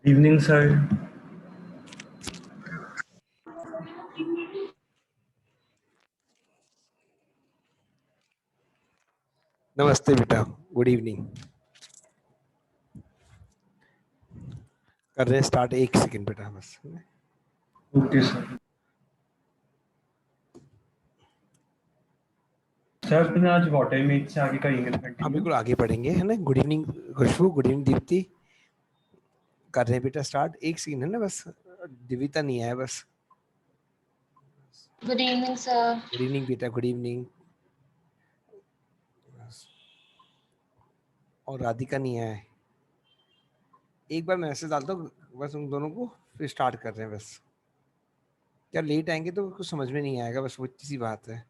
Evening, sir. नमस्ते बेटा, good evening. कर रहे हैं स्टार्ट, 1 सेकंड बेटा बस। Okay, sir. सर अपने आज वाटर इमेज से आगे करेंगे हम कंटिन्यू। बिल्कुल आगे बढ़ेंगे, है ना। गुड इवनिंग खुशबू, गुड इवनिंग दीप्ति। कर रहे हैं बेटा स्टार्ट, 1 सेकंड है ना बस। दिविता नहीं आया बस। Good evening sir. Good evening बेटा, गुड इवनिंग। और राधिका नहीं आया है। एक बार मैसेज डालता हूँ बस उन दोनों को, फिर स्टार्ट कर रहे हैं बस। क्या लेट आएंगे तो कुछ समझ में नहीं आएगा, बस वो इतनी सी बात है।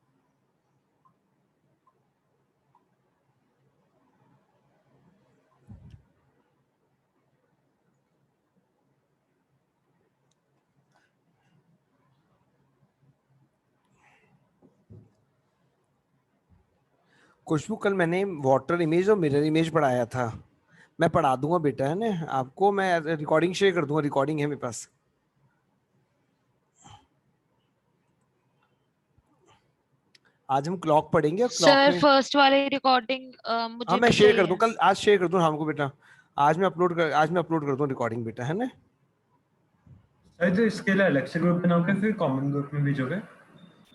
खुशबू, कल मैंने वाटर इमेज और मिरर इमेज पढ़ाया था। मैं पढ़ा दूंगा बेटा, है ना आपको। मैं रिकॉर्डिंग शेयर कर दूंगा, रिकॉर्डिंग है मेरे पास। आज हम क्लॉक पढ़ेंगे और क्लॉक सर में फर्स्ट वाली रिकॉर्डिंग मुझे हाँ मैं भी शेयर कर दूं, चाहिए। कल आज शेयर कर दूं हमको बेटा। आज मैं अपलोड कर दूं रिकॉर्डिंग बेटा, है ना। सर तो इसके लिए अलग से ग्रुप बनाओगे फिर कॉमन ग्रुप में भेजोगे?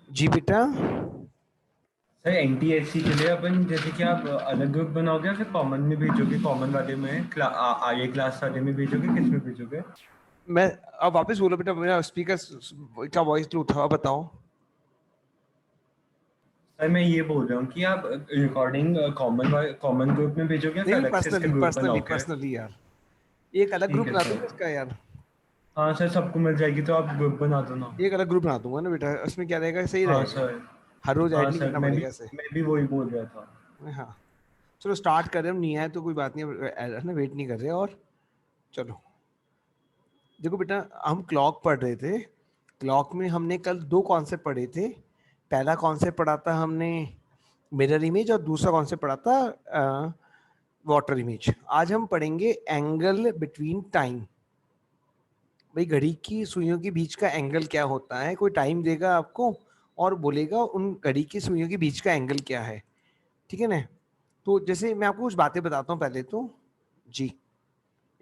जी बेटा। सर एनटीएससी के लिए अपन जैसे कि आप अलग ग्रुप बनाओगे या फिर कॉमन में भेजोगे? कॉमन वाले में आगे क्लास वाले में भेजोगे, किस में भेजोगे? मैं अब वापस बोलो बेटा, मेरा स्पीकर का वॉइस लो था, बताओ। सर मैं ये बोल रहा हूँ कि आप रिकॉर्डिंग कॉमन ग्रुप में भेजोगे या फिर नहीं अलग से इसका पर्सनली ग्रुप पर्सनली बनाओगे? पर्सनली यार, एक अलग ठीक ग्रुप है बना दूंगा सर। इसका यार। हाँ सर, सबको मिल जाएगी तो आप ग्रुप बना दो ना। एक अलग ग्रुप बना दूंगा ना बेटा, उसमें क्या रहेगा, सही हाँ रहेगा। सर। हर रोज ऐड हाँ नहीं सर, करना पड़ेगा इसे। मैं भी वही बोल रहा था। हाँ चलो स्टार्ट करें, हम नहीं आए तो कोई बात नहीं, है ना, वेट नहीं कर रहे। और चलो देखो बेटा, हम क्लॉक पढ़ रहे थे। क्लॉक में हमने कल 2 कॉन्सेप्ट पढ़े थे। पहला कॉन्सेप्ट पढ़ा था हमने मिरर इमेज, और दूसरा कॉन्सेप्ट पढ़ा था वाटर इमेज। आज हम पढ़ेंगे एंगल बिटवीन टाइम। भाई घड़ी की सुइयों के बीच का एंगल क्या होता है, कोई टाइम देगा आपको और बोलेगा उन घड़ी की सुइयों के बीच का एंगल क्या है, ठीक है ना। तो जैसे मैं आपको कुछ बातें बताता हूँ पहले तो। जी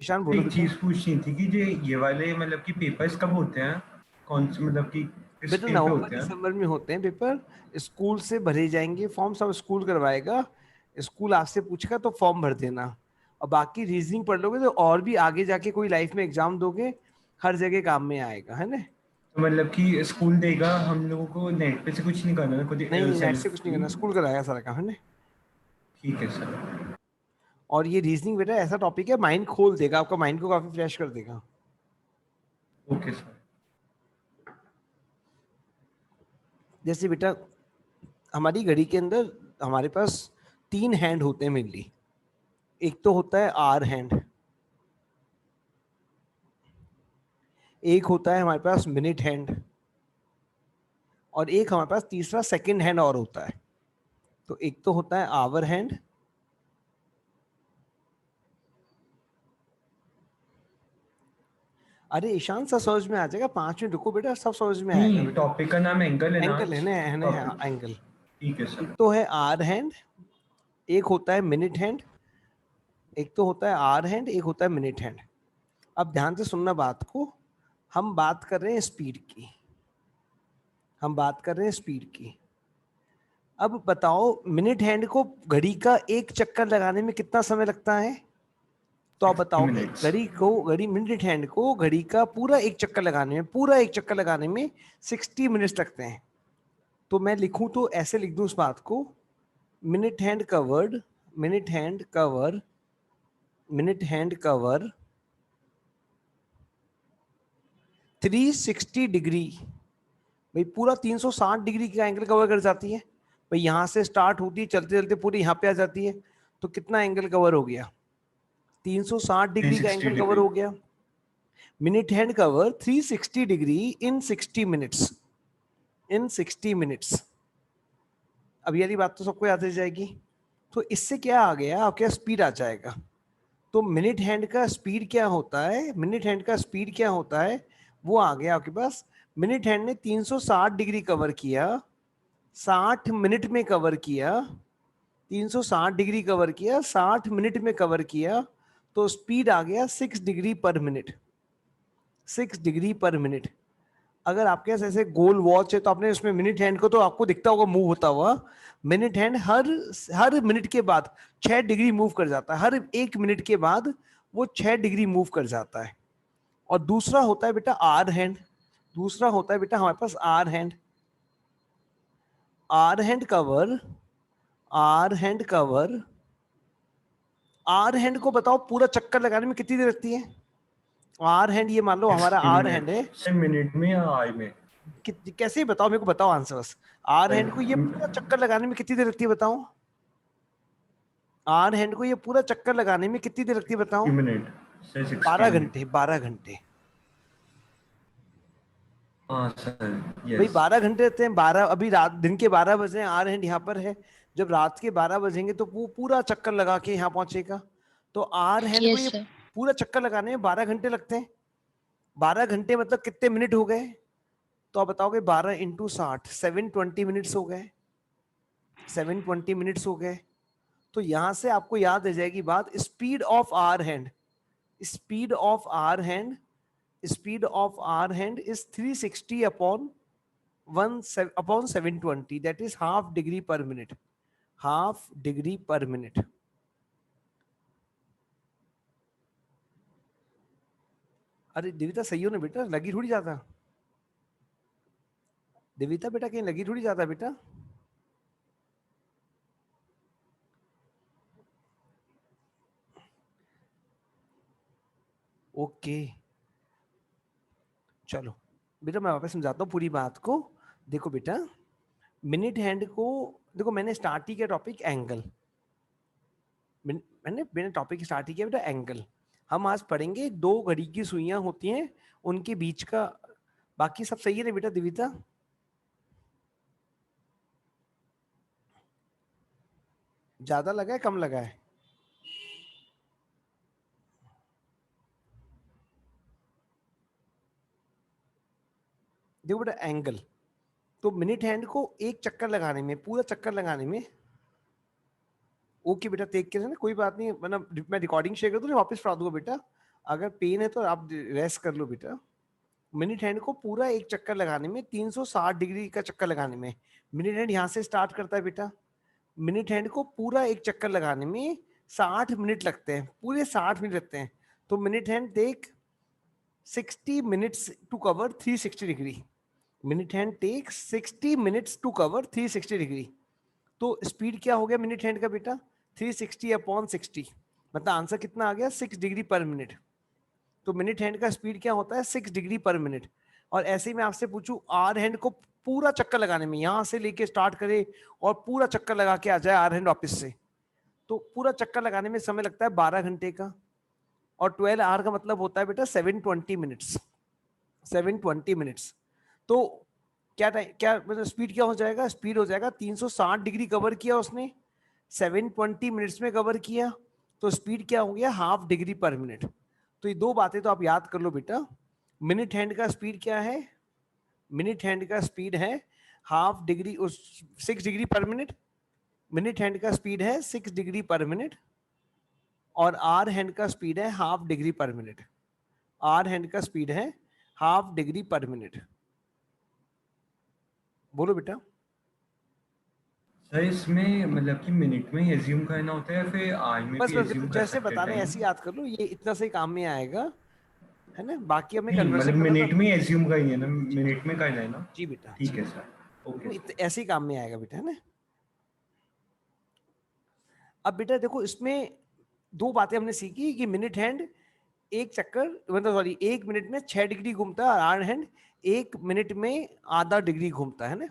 ईशान बोलो एक बेटा। चीज पूछनी थी कि ये वाले मतलब कि पेपर्स कब होते हैं? कौन से मतलब कि किस बेटा टाइम पे नवंबर होते हैं? दिसंबर में होते हैं पेपर। स्कूल से भरे जाएंगे फॉर्म, सब स्कूल करवाएगा। स्कूल आपसे पूछेगा तो फॉर्म भर देना। और बाकी रीजनिंग पढ़ लोगे तो और भी आगे जाके कोई लाइफ में एग्जाम दोगे, हर जगह काम में आएगा, है ना। तो मतलब कि स्कूल देगा हम लोगों को, नेट पे से कुछ नहीं करना है, खुद नहीं नहीं नेट से कुछ नहीं सेल्फली? करना, स्कूल कराएगा सारा काम, है ना। ठीक है सर। और ये रीजनिंग बेटा ऐसा टॉपिक है, माइंड खोल देगा आपका, माइंड को काफी फ्रेश कर देगा। Okay sir. जैसे बेटा हमारी घड़ी के अंदर हमारे पास 3 हैंड होते हैं मेनली। एक तो होता है आर हैंड, एक होता है हमारे पास मिनट हैंड, और एक हमारे पास तीसरा सेकंड हैंड और होता है। तो एक तो होता है आवर हैंड, अरे ईशान सब समझ में आ जाएगा, 5 मिनट रुको बेटा, सब समझ में आएगा नहीं, बेटा। टॉपिक का नाम एंगल है ना एंगल आज? है ना टॉपिक। एंगल। ठीक है एक सर। तो है आर हैंड, एक होता है मिनट हैंड। एक तो होता है आर हैंड, एक होता है मिनट हैंड। अब ध्यान से सुनना बात को। हम बात कर रहे हैं स्पीड की, हम बात कर रहे हैं स्पीड की। अब बताओ मिनट हैंड को घड़ी का एक चक्कर लगाने में कितना समय लगता है? तो आप 60 बताओ, मिनट्स। घड़ी मिनट हैंड को घड़ी का पूरा एक चक्कर लगाने में 60 मिनट्स लगते हैं। तो मैं लिखूं तो ऐसे लिख दूं उस बात को, minute hand covered, minute hand cover, minute hand cover 360 degree. भाई पूरा 360 डिग्री का एंगल कवर कर जाती है। भाई यहां से स्टार्ट होती है, चलते चलते पूरी यहाँ पे आ जाती है। तो कितना एंगल कवर हो गया? 360 डिग्री का 360 एंगल कवर डिग्री। हो गया। Minute hand cover 360 degree in 60 minutes, in 60 minutes. अब ये वाली बात तो सबको याद रह जाएगी। तो इससे क्या आ गया, आपके स्पीड आ जाएगा। तो मिनट हैंड का स्पीड क्या होता है, मिनट हैंड का स्पीड क्या होता है, वो आ गया आपके पास। मिनट हैंड ने 360 डिग्री कवर किया, 60 मिनट में कवर किया, 360 डिग्री कवर किया, 60 मिनट में कवर किया, तो स्पीड आ गया 6 degree per minute, 6 degree per minute. अगर आपके पास ऐसे गोल वॉच है तो आपने उसमें मिनट हैंड को तो आपको दिखता होगा मूव होता हुआ। मिनट हैंड हर मिनट के बाद 6 डिग्री मूव कर जाता है, हर 1 मिनट के बाद वो 6 डिग्री मूव कर जाता है। और दूसरा होता है बेटा आर हैंड, दूसरा होता है बेटा हमारे पास our hand. Our hand cover, our hand cover, our hand को बताओ पूरा चक्कर लगाने में कितनी देर लगती है। आर हैंड, ये मान लो हमारा आर हैंड है, से मिनट में या आई में? कैसे ही बताओ, मेरे को बताओ आंसर बस। आर हैंड को ये पूरा चक्कर लगाने में कितनी देर लगती है बताओ। आर हैंड को ये पूरा चक्कर लगाने में कितनी देर लगती है बताओ। 60 मिनट से 60 12 मिनट। घंटे, 12 घंटे। हाँ सर, भाई यस। 12 घंटे रहते हैं, 12, अभी रात दिन के 12 बजे हैं, आर हैंड यहाँ पर है, जब रात के 12 बजेंगे तो वो पूरा चक्कर लगा के यहाँ पहुंचेगा। तो आर हैंड को Yes, ये sir. पूरा चक्कर लगाने में 12 घंटे लगते हैं। 12 घंटे मतलब कितने मिनट हो गए, तो आप बताओगे 12 इंटू 60, 720 मिनट्स हो गए, 720 मिनट्स हो गए। तो यहां से आपको याद आ जाएगी बात, speed of hour hand, speed of hour hand, speed of hour hand is 360 upon 720, that is half degree per minute, half degree per minute. अरे देविता सही हो ना बेटा, लगी थोड़ी जाता, देविता बेटा कहीं लगी थोड़ी जाता बेटा। ओके चलो बेटा, मैं वापस समझाता हूँ पूरी बात को। देखो बेटा, मिनट हैंड को देखो, मैंने स्टार्ट ही किया टॉपिक एंगल, मैंने टॉपिक स्टार्ट ही किया बेटा एंगल। हम आज पढ़ेंगे 2 घड़ी की सुइयां होती हैं उनके बीच का, बाकी सब सही है ना बेटा दिविता। ज्यादा लगा है कम लगा है, देखो बेटा एंगल, तो मिनट हैंड को एक चक्कर लगाने में, पूरा चक्कर लगाने में, ओके बेटा देख के ना, कोई बात नहीं, मतलब मैं रिकॉर्डिंग शेयर कर दूँ, वापस पढ़ा दूंगा बेटा, अगर पेन है तो आप रेस्ट कर लो बेटा। मिनट हैंड को पूरा एक चक्कर लगाने में, 360 डिग्री का चक्कर लगाने में, मिनट हैंड यहाँ से स्टार्ट करता है बेटा, मिनट हैंड को पूरा एक चक्कर लगाने में 60 मिनट लगते हैं, पूरे 60 मिनट लगते हैं। तो minute hand take 60 minutes to cover 360 degree, minute hand take 60 minutes to cover 360 degree. तो स्पीड क्या हो गया मिनट हैंड का बेटा, 360 अपॉन 60, मतलब आंसर कितना आ गया, 6 डिग्री पर मिनट। तो मिनट हैंड का स्पीड क्या होता है, 6 डिग्री पर मिनट। और ऐसे ही मैं आपसे पूछूं, आर हैंड को पूरा चक्कर लगाने में, यहां से लेके स्टार्ट करे और पूरा चक्कर लगा के आ जाए आर हैंड वापस से, तो पूरा चक्कर लगाने में समय लगता है 12 घंटे का। और 12 आर का मतलब होता है बेटा 720 मिनट्स, 720 मिनट्स। तो क्या क्या मतलब स्पीड क्या हो जाएगा, स्पीड हो जाएगा 360 डिग्री कवर किया उसने, 720 मिनट्स में कवर किया, तो स्पीड क्या हो गया, हाफ डिग्री पर मिनट। तो ये 2 बातें तो आप याद कर लो बेटा। मिनट हैंड का स्पीड क्या है, मिनट हैंड का स्पीड है half degree, 6 degree per minute, minute hand का स्पीड है 6 डिग्री पर मिनट, और आर हैंड का स्पीड है half degree per minute, hour hand का स्पीड है हाफ डिग्री पर मिनट। बोलो बेटा। सर इसमें मतलब कि मिनट में एज्यूम करना होता है या फिर आई में बस भी बस एज्यूम कर जैसे सकते हैं बता रहे हैं टाइम? ऐसे याद कर लो, ये इतना से काम में आएगा, है ना, बाकी हमें नहीं मतलब कन्वर्सन करना मिनट था। में एज्यूम करनी है ना, मिनट में करना है ना? जी बेटा, ठीक है सर, ओके। ऐसे ही काम में आएगा बेटा, है ना। अब बेटा देखो, इसमें 2 बातें हमने सीखी कि मिनट हैंड एक चक्कर, मतलब सॉरी 1 मिनट में 6 डिग्री घूमता है, आर हैंड 1 मिनट में आधा डिग्री घूमता है ना।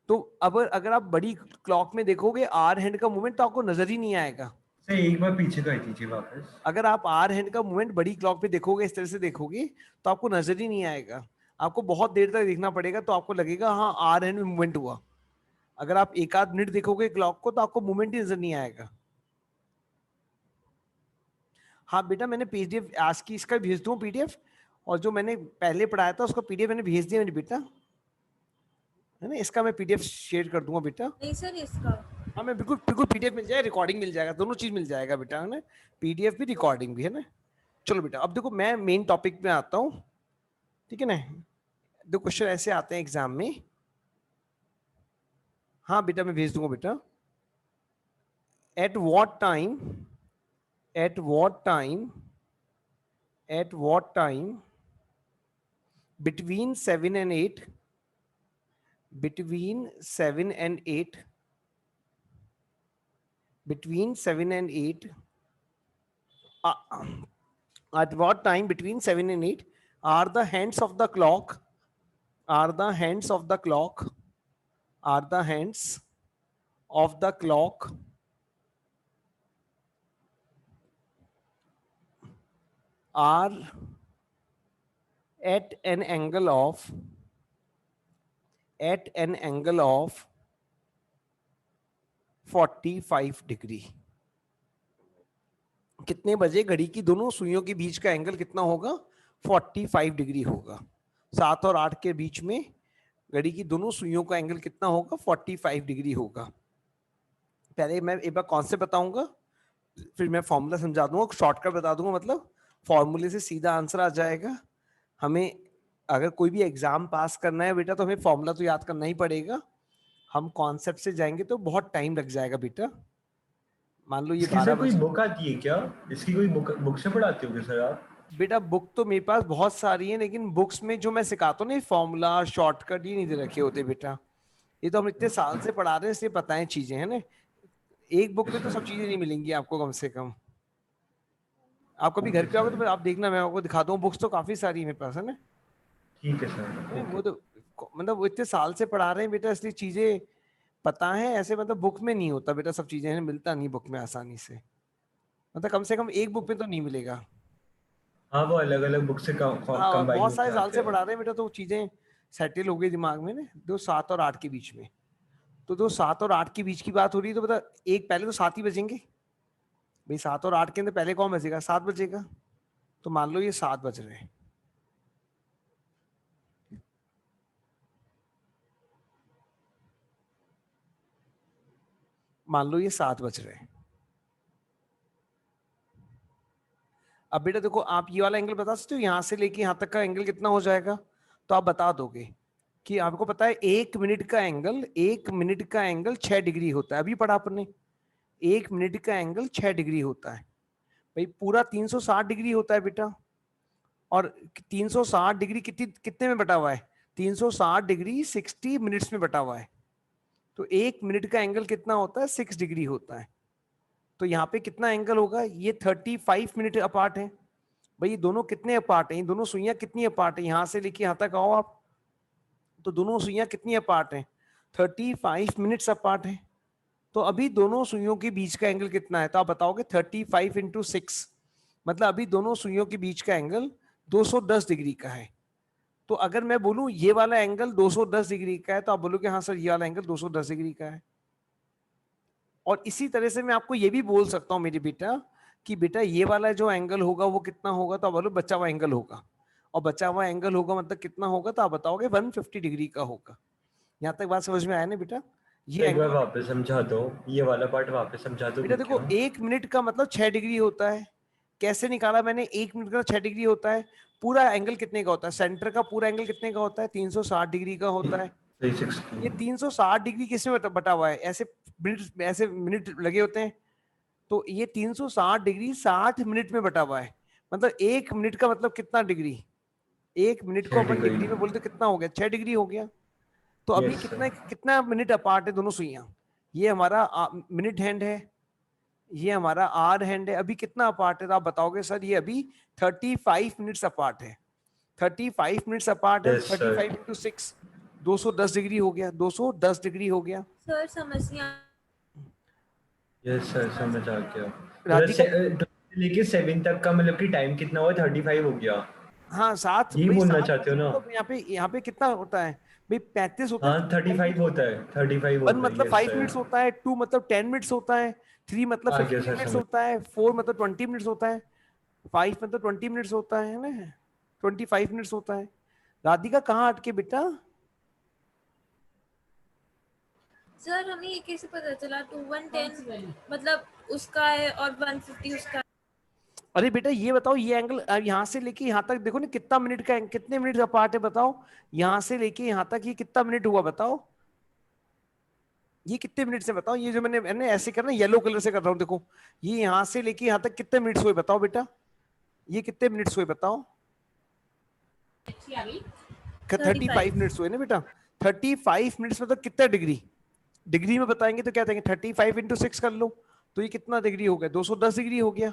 तो अब अगर आप बड़ी क्लॉक में देखोगे आर हैंड का मूवमेंट तो आपको नजर ही नहीं आएगा। सर एक बार पीछे कर दीजिए वापस। अगर आप आर हैंड का मूवमेंट बड़ी क्लॉक पे देखोगे, इस तरह से देखोगे, तो आपको नजर ही नहीं आएगा, आपको बहुत देर तक देखना पड़ेगा, तो आपको लगेगा हाँ आर हैंड में मूवमेंट हुआ। अगर आप एक आध मिनट देखोगे क्लॉक को तो आपको मूवमेंट ही नजर नहीं आएगा। हाँ बेटा, मैंने पीडीएफ आज की इसका भेज दूं पीडीएफ, और जो मैंने पहले पढ़ाया था उसका पीडीएफ मैंने भेज दिया मेरे बेटा, है ना। इसका मैं पीडीएफ शेयर कर दूंगा बेटा। नहीं सर इसका। हाँ मैं बिल्कुल बिल्कुल, पीडीएफ मिल जाएगा, रिकॉर्डिंग मिल जाएगा, दोनों चीज मिल जाएगा बेटा, है ना। पीडीएफ भी रिकॉर्डिंग भी, है ना। चलो बेटा, अब देखो मैं मेन टॉपिक पे आता हूँ, ठीक है ना। दो क्वेश्चन ऐसे आते हैं एग्जाम में। हाँ बेटा मैं भेज दूंगा बेटा। At what time, at what time, at what time between 7 and 8, between 7 and 8, between 7 and 8, at what time between 7 and 8 are the hands of the clock, are the hands of the clock, are the hands of the clock are at an angle of, at an angle of 45 degree. कितने बजे घड़ी की दोनों सुइयों के बीच का angle कितना होगा? 45 degree होगा। 7 और 8 के बीच में घड़ी की दोनों सुइयों का एंगल कितना होगा? 45 डिग्री होगा। पहले मैं एक बार कॉन्सेप्ट बताऊंगा, फिर मैं फॉर्मूला समझा दूंगा, शॉर्टकट बता दूंगा, मतलब फॉर्मूले से सीधा आंसर आ जाएगा। हमें अगर कोई भी एग्जाम पास करना है बेटा तो हमें फॉर्मूला तो याद करना ही पड़ेगा। हम कॉन्सेप्ट से जाएंगे तो बहुत टाइम लग जाएगा बेटा। मान लो ये इसकी सर कोई बुक आती है क्या? इसकी कोई बुक से पढ़ाते हो क्या सर आप? बेटा बुक तो मेरे पास बहुत सारी है, लेकिन बुक्स में जो मैं सिखाता हूँ ना, फॉर्मूला शॉर्टकट ये नहीं दे रखे होते बेटा। ये तो हम इतने साल से पढ़ा रहे हैं, इसलिए पता है चीजें, है ना। एक बुक में तो सब चीजें नहीं मिलेंगी आपको, कम से कम। आप कभी घर पे आओगे तो आप देखना, मैं आपको दिखा दूँ, बुक्स तो काफी सारी मेरे पास, है ना। ठीक है सर। वो तो मतलब वो इतने साल से पढ़ा रहे हैं बेटा, इसलिए चीजें पता है। ऐसे मतलब बुक में नहीं होता बेटा, सब चीजें मिलता नहीं बुक में आसानी से, मतलब कम से कम एक बुक में तो नहीं मिलेगा। हाँ वो अलग अलग बुक से हाँ कंबाइन बहुत सारे साल होते से हैं। पढ़ा रहे हैं बेटा, तो चीजें सेटल हो गई दिमाग में ना। दो 7 और 8 के बीच में, तो दो 7 और 8 के बीच की बात हो रही है, तो बता एक पहले तो 7 ही बजेंगे भाई। 7 और 8 के अंदर पहले कौन बजेगा? 7 बजेगा। तो मान लो ये 7 बज रहे हैं, मान लो ये 7 बज रहे हैं। अब बेटा देखो, आप ये वाला एंगल बता सकते हो, यहां से लेके यहां तक का एंगल कितना हो जाएगा? तो आप बता दोगे कि आपको पता है 1 मिनट का एंगल, 1 मिनट का एंगल 6 डिग्री होता है। अभी पढ़ा आपने, 1 मिनट का एंगल 6 डिग्री होता है भाई। पूरा 360 डिग्री होता है बेटा, और 360 डिग्री कितने में बटा हुआ है? 360 डिग्री 60 मिनट्स में बटा हुआ है। तो 1 मिनट का एंगल कितना होता है? 6 डिग्री होता है। तो यहाँ पे कितना एंगल होगा? ये 35 मिनट अपार्ट है भाई। ये दोनों कितने अपार्ट हैं? ये दोनों सुइयां कितनी अपार्ट है? यहां से लेके यहां तक आओ आप, तो दोनों सुइयां कितनी अपार्ट हैं? 35 मिनट्स अपार्ट है। तो अभी दोनों सुइयों के बीच का एंगल कितना है? तो आप बताओगे 35 इंटू 6, मतलब अभी दोनों सुइयों के बीच का एंगल 210 डिग्री का है। तो अगर मैं बोलूं ये वाला एंगल 210 डिग्री का है, तो आप बोलोगे हाँ सर ये वाला एंगल 210 डिग्री का है। और इसी तरह से मैं आपको ये भी बोल सकता हूँ मेरे बेटा कि बेटा ये वाला जो एंगल होगा वो कितना होगा? तो आप बोलो बचा हुआ एंगल होगा, और बचा हुआ एंगल होगा मतलब कितना होगा? तो आप बताओगे 150 डिग्री का होगा। यहाँ तक बात समझ में आया ना बेटा? ये एक बार एंगल वापस समझा दो, ये वाला पार्ट वापस समझा दो बेटा देखो, 1 मिनट का मतलब 6 डिग्री होता है। कैसे निकाला मैंने? 1 मिनट का 6 डिग्री होता है। पूरा एंगल कितने का होता है? सेंटर का पूरा एंगल कितने का होता है? 360 डिग्री का होता है। ये 360 डिग्री किसमें बटा हुआ है? ऐसे मिनट लगे होते हैं, तो ये 360 डिग्री 60 मिनट में बटा हुआ है। मतलब 1 मिनट का मतलब कितना डिग्री? 1 मिनट को अपन डिग्री में बोलते कितना हो गया? 6 डिग्री हो गया। तो अभी कितना मिनट अपार्ट है दोनों सुइयां? ये हमारा मिनट हैंड है, ये हमारा आर हैंड है। अभी कितना अपार्ट है? तो आप बताओगे सर ये अभी 35 मिनट्स अपार्ट है। 35 मिनट्स अपार्ट है, 35 इंटू 6 210 डिग्री हो गया, 210 डिग्री हो गया। सर समझिए। यस सर समझ आ गया। राधिका लेके 7 तक का मतलब कि टाइम कितना हुआ? 35 हो गया। हाँ 7 ये भाई, बोलना 7 चाहते हो ना? मतलब यहाँ पे कितना होता है भाई 35 होता हाँ है, 35 होता है, 35 1 होता है, मतलब यस 5 सर। मिनट्स होता है, 2 मतलब 10 मिनट्स होता है, 3 मतलब हाँ 15 यस सर, मिनट्स समझ। होता है, 4 मतलब 20 मिनट्स होता है, 5 मतलब 20 मिनट्स होता है ना, 25 मिनट्स होता है। राधिका कहाँ अटके बेटा? सर हमें ये कैसे पता चला 2110 मतलब उसका है और 150 उसका है? अरे बेटा ये बताओ, ये एंगल यहाँ से लेके यहाँ तक देखो ना, कितना मिनट का, कितने मिनट का पार्ट है बताओ? यहाँ से लेके यहाँ तक ये कितना मिनट हुआ बताओ? ये कितने मिनट से बताओ? ये जो मैंने ऐसे करना, येलो कलर से कर रहा हूँ देखो, ये यहाँ से लेके यहाँ तक कितने मिनट्स हुए बताओ बेटा? ये कितने मिनट्स हुए बताओ? 35 मिनट्स हुए ना बेटा। 35 मिनट्स मतलब कितना डिग्री? डिग्री में बताएंगे तो क्या देंगे, 35 इंटू 6 कर लो, तो ये कितना डिग्री हो गया, 210 डिग्री हो गया।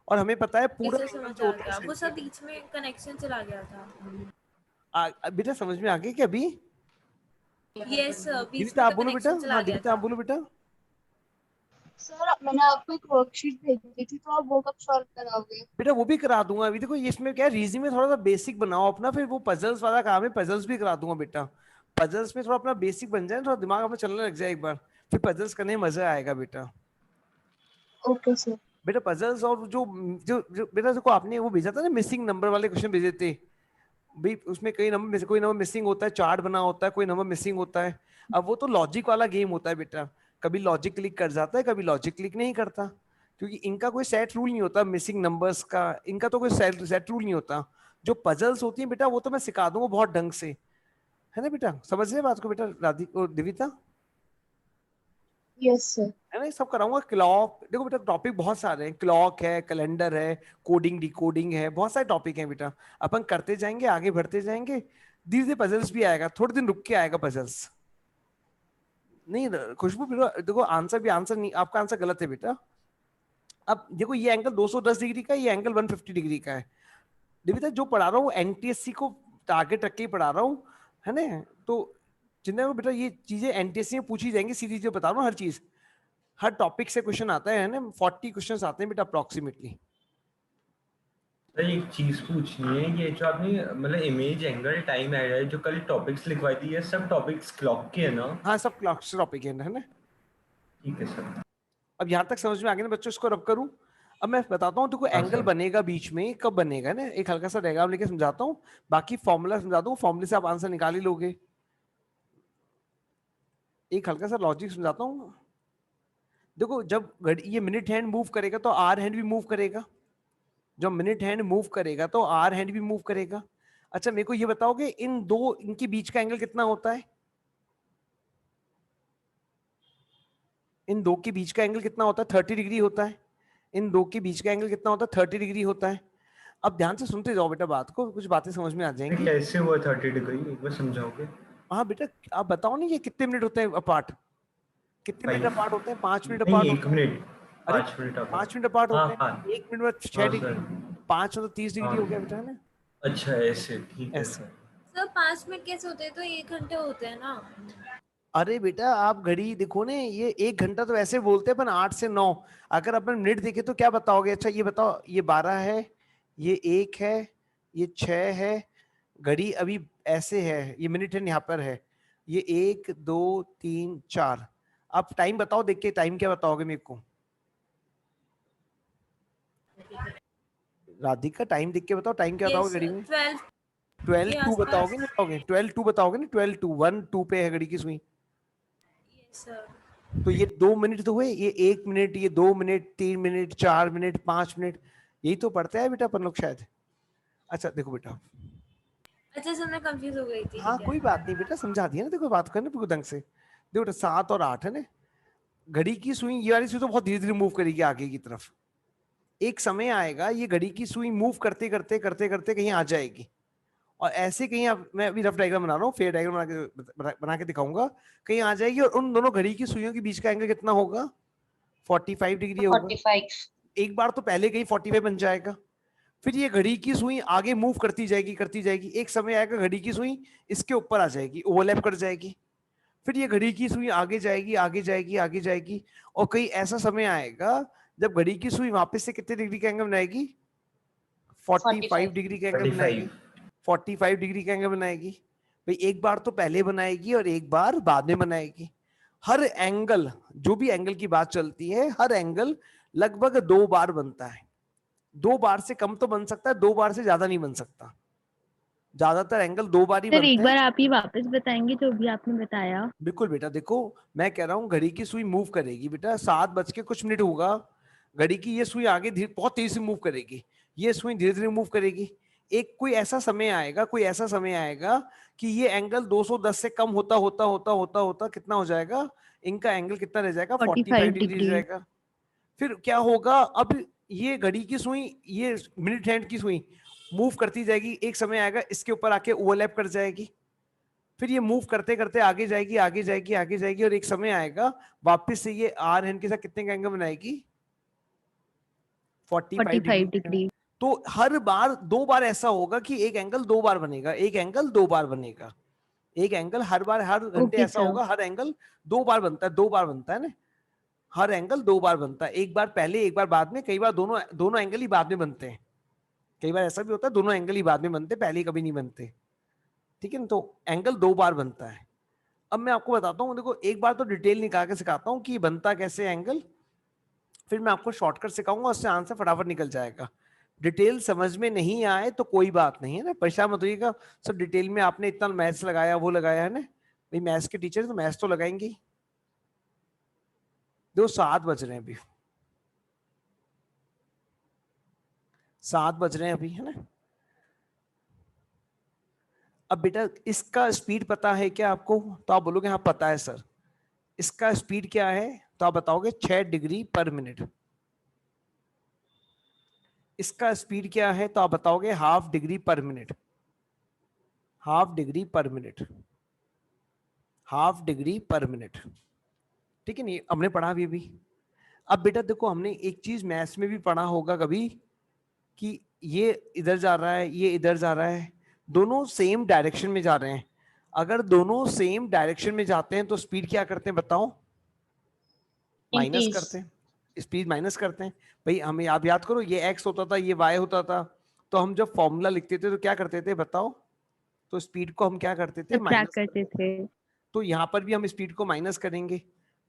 और हमें पता है पूरा ऐसे एंगल समझ जो आ होता है गया, वो सब 60 बीच में कनेक्शन चला गया था। बेटा समझ में आ गया क्या अभी? यस सर, बीच दिविता में आप बोलो बेटा, कनेक्शन चला हाँ गया दिविता था। आप बोलो बेटा। सर मैंने आपको एक वर्कशीट भेजी थी, तो आप वो कब सॉल्व कराओगे? बेटा वो भी करा दूंगा, अभी देखो इसमें क्या है, रीजनिंग में थोड़ा सा बेसिक बनाओ अपना, फिर वो पजल्स वाला काम है, पजल्स भी करा दूंगा बेटा। पजल्स में थोड़ा अपना बेसिक बन जाए, थोड़ा दिमाग अपना चलने लग जाए एक बार, फिर पजल्स करने में मजा आएगा बेटा। Okay sir. बेटा पजल्स और जो जो जो बेटा देखो, आपने वो भेजा था ना, मिसिंग नंबर वाले क्वेश्चन भेजे थे भाई, उसमें कई नंबर, कोई नंबर मिसिंग होता है, चार्ट बना होता है, कोई नंबर मिसिंग होता है। अब वो तो लॉजिक वाला गेम होता है बेटा, कभी लॉजिक क्लिक कर जाता है, कभी लॉजिक क्लिक नहीं करता, क्योंकि इनका कोई सेट रूल नहीं होता मिसिंग नंबर्स का, इनका तो कोई सेट रूल नहीं होता। जो पजल्स होती हैं बेटा, वो तो मैं सिखा दूंगा बहुत ढंग से, है ना बेटा? समझ रहे बात को बेटा राधिका और दिविता? Yes sir. है ना, ये सब कराऊंगा। क्लॉक देखो बेटा, टॉपिक बहुत सारे हैं, क्लॉक है, कैलेंडर है, कोडिंग डिकोडिंग है, बहुत सारे टॉपिक हैं बेटा, अपन करते जाएंगे, आगे बढ़ते जाएंगे। धीरे धीरे पजल्स भी आएगा, थोड़े दिन रुक के आएगा पजल्स। नहीं खुशबू बेटा देखो, आंसर भी आंसर नहीं, आपका आंसर गलत है बेटा। अब देखो ये एंगल 210 डिग्री का है, ये एंगल 150 डिग्री का है। दिविता जो पढ़ा रहा हूँ एनटीएससी को टारगेट रख के ही पढ़ा रहा हूँ, है ना? तो चिंता में बेटा, ये चीजें एनटीएससी में पूछी जाएंगी, सीधी जो बता रहा हूँ हर चीज, हर टॉपिक से क्वेश्चन आता है ना, 40 क्वेश्चन आते हैं बेटा अप्रोक्सीमेटली। सर एक चीज पूछनी है, ये जो आपने मतलब इमेज एंगल टाइम एरर जो कल टॉपिक्स लिखवाई थी, ये सब टॉपिक्स क्लॉक के है ना? हाँ सब क्लॉक से टॉपिक है ना। ठीक है सर। अब यहाँ तक समझ में आ गया ना बच्चों, इसको रब करूँ? अब मैं बताता हूँ तुमको, हाँ एंगल सर। बनेगा बीच में, कब बनेगा ना, एक हल्का सा डायग्राम लेके समझाता हूँ, बाकी फॉर्मूला समझा दूँ, फॉर्मूले से आप आंसर निकाल ही लोगे। एक हल्का सा लॉजिक समझाता हूँ। देखो जब घड़ी ये मिनट हैंड मूव करेगा तो आर हैंड भी मूव करेगा, जब मिनट हैंड मूव करेगा तो आर हैंड भी मूव करेगा। अच्छा मेरे को ये बताओगे, इन दो इनके बीच का एंगल कितना होता है? इन दो के बीच का एंगल कितना होता है? 30 डिग्री होता है। इन दो के बीच का एंगल कितना होता है? 30 डिग्री होता है। अब ध्यान से सुनते जाओ बेटा बात को, कुछ बातें समझ में आ जाएंगी। कैसे हुआ 30 डिग्री, एक बार समझाओगे? हाँ बेटा आप बताओ ना, ये कितने मिनट होते हैं अपार्ट? कितने मिनट 5 अपार्ट होते हैं? 5 मिनट नहीं, अपार्ट 1 होते हैं। मिनट, अरे 5 मिनट आप। 5 मिनट अपार्ट हाँ होते हैं, हाँ। 1 मिनट में 6 हाँ डिग्री, सर। 5 मतलब 30 डिग्री हो हाँ। गया बेटा, है ना? अच्छा ऐसे, ठीक है ऐसे। सर। सर 5 मिनट कैसे होते हैं, तो 1 घंटे होते हैं ना? अरे बेटा आप घड़ी देखो ने, ये 1 घंटा तो ऐसे बोलते हैं, अपन 8 से 9, अगर अपन मिनट देखे तो क्या बताओगे? अच्छा ये बताओ, ये 12 है, ये 1 है, ये 6 है, घड़ी अभी ऐसे है, ये मिनट है यहाँ पर है, ये 1 2 3 4। आप टाइम बताओ, देख के टाइम क्या बताओगे मेरे को? राधिका टाइम देख के बताओ, टाइम क्या यस बताओगे घड़ी में? 12 12 के 2 आसपास। बताओगे ना, बताओगे 12 2 बताओगे ना, 12 2 1 2 पे है घड़ी की सुई। Yes sir. तो ये 2 मिनट तो हुए, ये 1 मिनट, ये 2 मिनट, 3 मिनट, 4 मिनट, 5 मिनट, यही तो पढ़ते हैं बेटा अपन लोग शायद। अच्छा देखो बेटा, अच्छा सर मैं कंफ्यूज हो गई थी, हाँ ठीक है। कोई बात नहीं बेटा, समझा दिया ना, देखो बात करने पूरे ढंग से। देखो बेटा 7 और 8 है ना, घड़ी की सुई, ये वाली सुई तो बहुत धीरे धीरे मूव करेगी आगे की तरफ, एक समय आएगा ये घड़ी की सुई मूव करते करते करते करते कहीं आ जाएगी, और ऐसे कहीं मैं अभी रफ डायग्राम बना रहा हूँ, फेयर डायग्राम बना के दिखाऊंगा, कहीं आ जाएगी, और उन दोनों घड़ी की सुइयों के बीच का एंगल कितना होगा? 45 डिग्री होगा। 45। एक बार तो पहले कहीं 45 बन जाएगा, फिर ये घड़ी की सुई आगे मूव करती जाएगी करती जाएगी, एक समय आएगा घड़ी की सुई इसके ऊपर आ जाएगी, ओवरलैप कर जाएगी, फिर ये घड़ी की सुई आगे जाएगी आगे जाएगी आगे जाएगी, और कहीं ऐसा समय आएगा जब घड़ी की सुई वापस से कितने डिग्री का एंगल बनाएगी? 45 डिग्री का एंगल बनाएगी, 45। 45 डिग्री का एंगल बनाएगी। भाई एक बार तो पहले बनाएगी और एक बार बाद में बनाएगी। हर एंगल, जो भी एंगल की बात चलती है, हर एंगल लगभग 2 बार बनता है। 2 बार से कम तो बन सकता है, 2 बार से ज्यादा नहीं बन सकता। ज्यादातर एंगल 2 बार ही सर बनते एक हैं। बार आप ही वापस बताएंगे जो भी आपने बताया। बिल्कुल बेटा, देखो मैं कह रहा हूँ घड़ी की सुई मूव करेगी बेटा, 7 बज के कुछ मिनट होगा, घड़ी की ये सुई आगे धीरे बहुत तेजी से मूव करेगी, ये सुई धीरे धीरे मूव करेगी। एक कोई ऐसा समय आएगा, कोई ऐसा समय आएगा कि ये एंगल 210 से कम होता होता होता होता होता कितना हो जाएगा, इनका एंगल कितना रह जाएगा, 45 डिग्री रह जाएगा। फिर क्या होगा, अब ये घड़ी की सुई, ये मिनट हैंड की सुई मूव करती जाएगी, एक समय आएगा इसके ऊपर आके ओवरलैप कर जाएगी, फिर ये मूव करते करते आगे जाएगी आगे जाएगी आगे जाएगी, और एक समय आएगा वापस से ये आर हैंड के साथ कितने का एंगल बनाएगी, 45 डिग्री। तो हर बार 2 बार ऐसा होगा कि एक एंगल 2 बार बनेगा, एक एंगल 2 बार बनेगा, एक एंगल हर बार, हर घंटे Okay, ऐसा sir. होगा, हर एंगल 2 बार बनता है, 2 बार बनता है ना, हर एंगल 2 बार बनता है, एक बार पहले एक बार बाद में, कई बार दोनों एंगल ही बाद में बनते हैं, कई बार ऐसा भी होता है दोनों एंगल ही बाद में बनते, पहले कभी नहीं बनते, ठीक है ना। तो एंगल 2 बार बनता है। अब मैं आपको बताता हूँ, देखो एक बार तो डिटेल निकाल के सिखाता हूँ कि बनता कैसे एंगल, फिर मैं आपको शॉर्टकट सिखाऊंगा, उससे आंसर फटाफट निकल जाएगा। डिटेल समझ में नहीं आए तो कोई बात नहीं है ना, परेशान मत होइएगा। सब डिटेल में आपने इतना मैथ्स लगाया, वो लगाया है ना, भाई मैथ्स के टीचर तो मैथ्स तो लगाएंगे ही। देखो 7 बज रहे हैं अभी, 7 बज रहे हैं अभी, है ना। अब बेटा इसका स्पीड पता है क्या आपको, तो आप बोलोगे हाँ पता है सर। इसका स्पीड क्या है, तो आप बताओगे 6 डिग्री पर मिनट। इसका स्पीड क्या है, तो आप बताओगे half degree per minute, half degree per minute, half degree per minute, ठीक है नहीं, हमने पढ़ा भी। अब बेटा देखो हमने एक चीज मैथ्स में भी पढ़ा होगा कभी, कि ये इधर जा रहा है, ये इधर जा रहा है, दोनों सेम डायरेक्शन में जा रहे हैं। अगर दोनों सेम डायरेक्शन में जाते हैं तो स्पीड क्या करते हैं बताओ, माइनस करते हैं, स्पीड माइनस करते हैं। भाई हमें आप याद करो, ये एक्स होता था, ये वाई होता था, तो हम जब फॉर्मूला लिखते थे तो क्या करते थे बताओ, तो स्पीड को हम क्या करते थे, माइनस करते थे। तो यहाँ पर भी हम स्पीड को माइनस करेंगे,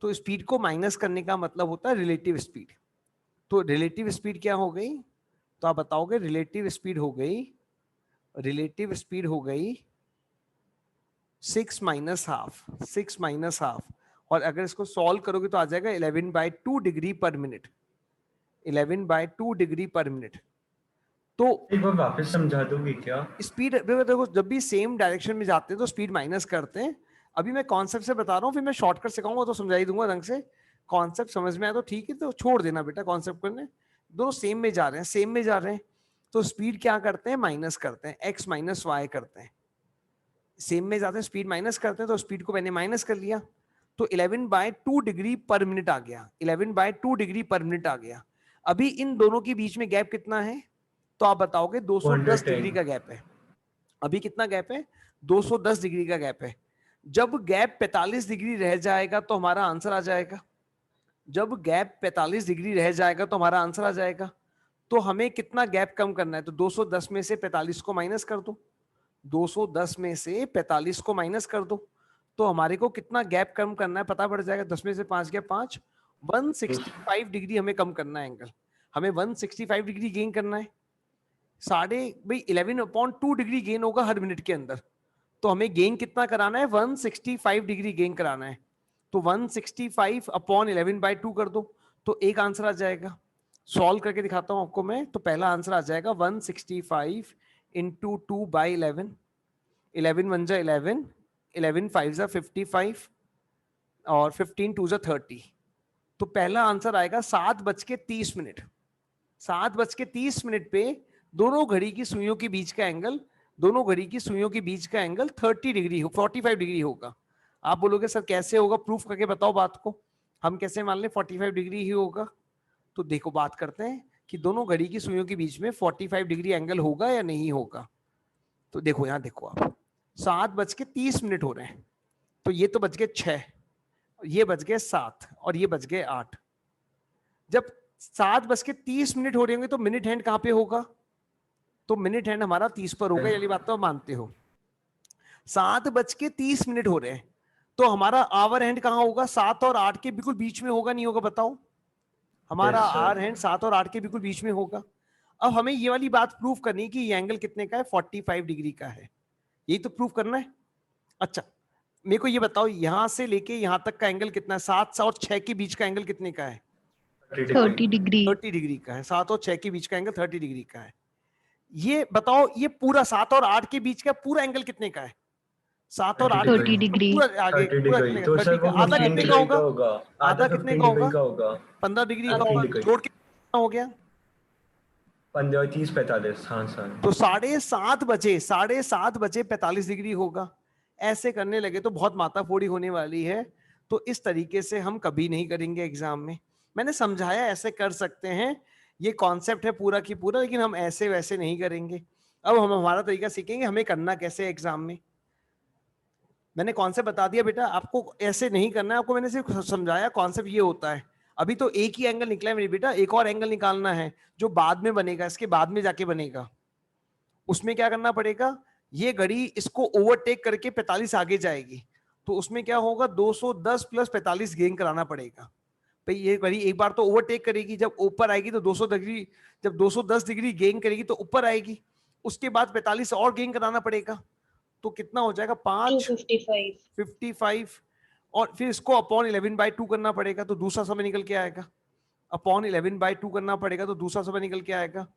तो स्पीड को माइनस करने का मतलब होता है रिलेटिव स्पीड। तो रिलेटिव स्पीड क्या हो गई, तो आप बताओगे रिलेटिव स्पीड हो गई, रिलेटिव स्पीड हो गई 6 माइनस हाफ, 6 माइनस हाफ, और अगर इसको सॉल्व करोगे तो आ जाएगा 11/2 degree per minute, 11/2 degree per minute. तो एक बार वापस समझा दोगे क्या? स्पीड देखो, जब भी सेम डायरेक्शन में जाते हैं तो स्पीड माइनस करते हैं। अभी मैं कॉन्सेप्ट से बता रहा हूँ, फिर मैं शॉर्टकट सिखाऊंगा तो समझा ही दूंगा ढंग से। कॉन्सेप्ट समझ में आया तो ठीक है, तो छोड़ देना बेटा कॉन्सेप्ट करने, दोनों सेम में जा रहे हैं, सेम में जा रहे हैं, तो स्पीड क्या करते हैं, माइनस करते हैं, एक्स माइनस वाई करते हैं, सेम में जाते हैं स्पीड माइनस करते हैं, तो स्पीड को मैंने माइनस कर लिया, तो 11/2 डिग्री पर मिनट आ गया, 11/2 डिग्री पर मिनट आ गया। अभी इन दोनों के बीच में गैप कितना है, तो आप बताओगे 210 डिग्री का गैप है। अभी कितना गैप है, 210 डिग्री का गैप है। जब गैप 45 डिग्री रह जाएगा तो हमारा आंसर आ जाएगा, जब गैप 45 डिग्री रह जाएगा तो हमारा आंसर आ जाएगा। तो हमें कितना गैप कम करना है, तो 210 में से 45 को माइनस कर दो, 210 में से 45 को माइनस कर दो, तो हमारे को कितना गैप कम करना है पता पड़ जाएगा। 10 में से 5 गया 5, 165 डिग्री हमें कम करना है एंगल, हमें 165 डिग्री गेन करना है। भाई 11/2 डिग्री गेन होगा हर मिनट के अंदर, तो हमें गेन कितना कराना है, 165 डिग्री गेन कराना है। तो 165/11/2 कर दो, तो एक आंसर आ जाएगा। सॉल्व करके दिखाता हूं आपको मैं, तो पहला आंसर आ जाएगा 165 इंटू 2/11, 11 1 जा 11, 11 5 जा 55, और 15 2 जा 30। तो पहला आंसर आएगा 7:30। 7:30 पे दोनों घड़ी की सुइयों के बीच का एंगल, दोनों घड़ी की सुइयों के बीच का एंगल 30 डिग्री हो, 45 डिग्री होगा। आप बोलोगे सर कैसे होगा, प्रूफ करके बताओ बात को, हम कैसे मान लें 45 डिग्री ही होगा। तो देखो बात करते हैं कि दोनों घड़ी की सुइयों के बीच में 45 डिग्री एंगल होगा या नहीं होगा। तो देखो यहां देखो आप, 7:30 हो रहे हैं, तो ये तो बज गए 6, ये बज गए 7, और ये बज गए 8। जब 7:30 हो रहे होंगे तो मिनट हैंड कहां पे होगा, तो मिनट हैंड हमारा 30 पर होगा, ये बात तो मानते हो। 7:30 हो रहे हैं, तो हमारा आवर हैंड कहाँ होगा? 7 और 8 के बिल्कुल बीच में होगा, नहीं होगा बताओ? हमारा Yes, sir. आवर हैंड 7 और 8 के बिल्कुल बीच में होगा। अब हमें ये वाली बात प्रूव करनी है कि ये एंगल कितने का है? 45 डिग्री का है। यही तो प्रूव करना है। अच्छा मेरे को ये बताओ, यहां से लेके यहां तक का एंगल कितना है? 7 और 6 के बीच का एंगल कितने का है? 30 डिग्री 30 डिग्री का है। 7 और 6 के बीच का एंगल 30 डिग्री का है। ये बताओ, ये पूरा 7 और 8 के बीच का पूरा एंगल कितने का है? 7 और 8 30 डिग्री पूरा आगे 30 पूरा डिग्री कितने तो का? सर 30 का। वो आधा 15 कितने का डिग्री का होगा? होगा, आधा आधा कितने 15 का डिग्री होगा? का होगा, 15 डिग्री का 15 डिग्री, जोड़ के कितना हो गया? 15 30 45। हाँ सर। तो 7:30 बजे 45 डिग्री होगा। ऐसे करने लगे तो बहुत माताफोड़ी होने वाली है, तो इस तरीके से हम कभी नहीं करेंगे एग्जाम में। मैंने समझाया ऐसे कर सकते हैं, ये कॉन्सेप्ट है पूरा की पूरा, लेकिन हम ऐसे वैसे नहीं करेंगे। अब हम हमारा तरीका सीखेंगे, हमें करना कैसे एग्जाम में। मैंने कॉन्सेप्ट बता दिया बेटा, आपको ऐसे नहीं करना है, आपको मैंने सिर्फ समझाया कॉन्सेप्ट ये होता है। अभी तो एक ही एंगल निकला है मेरे बेटा, एक और एंगल निकालना है जो बाद में बनेगा, इसके बाद में जाके बनेगा। उसमें क्या करना पड़ेगा? ये घड़ी इसको ओवरटेक करके 45 आगे जाएगी, तो उसमें क्या होगा? 210 प्लस 45 गेन कराना पड़ेगा। भाई ये घड़ी एक बार तो ओवरटेक करेगी, जब ऊपर आएगी तो 200 डिग्री, जब 210 डिग्री गेन करेगी तो ऊपर आएगी, उसके बाद 45 और गेन कराना पड़ेगा, तो कितना हो जाएगा? 55, और फिर इसको अपॉन 11/2 करना पड़ेगा, तो दूसरा समय निकल के आएगा। अपॉन 11/2 करना पड़ेगा तो दूसरा समय निकल के आएगा।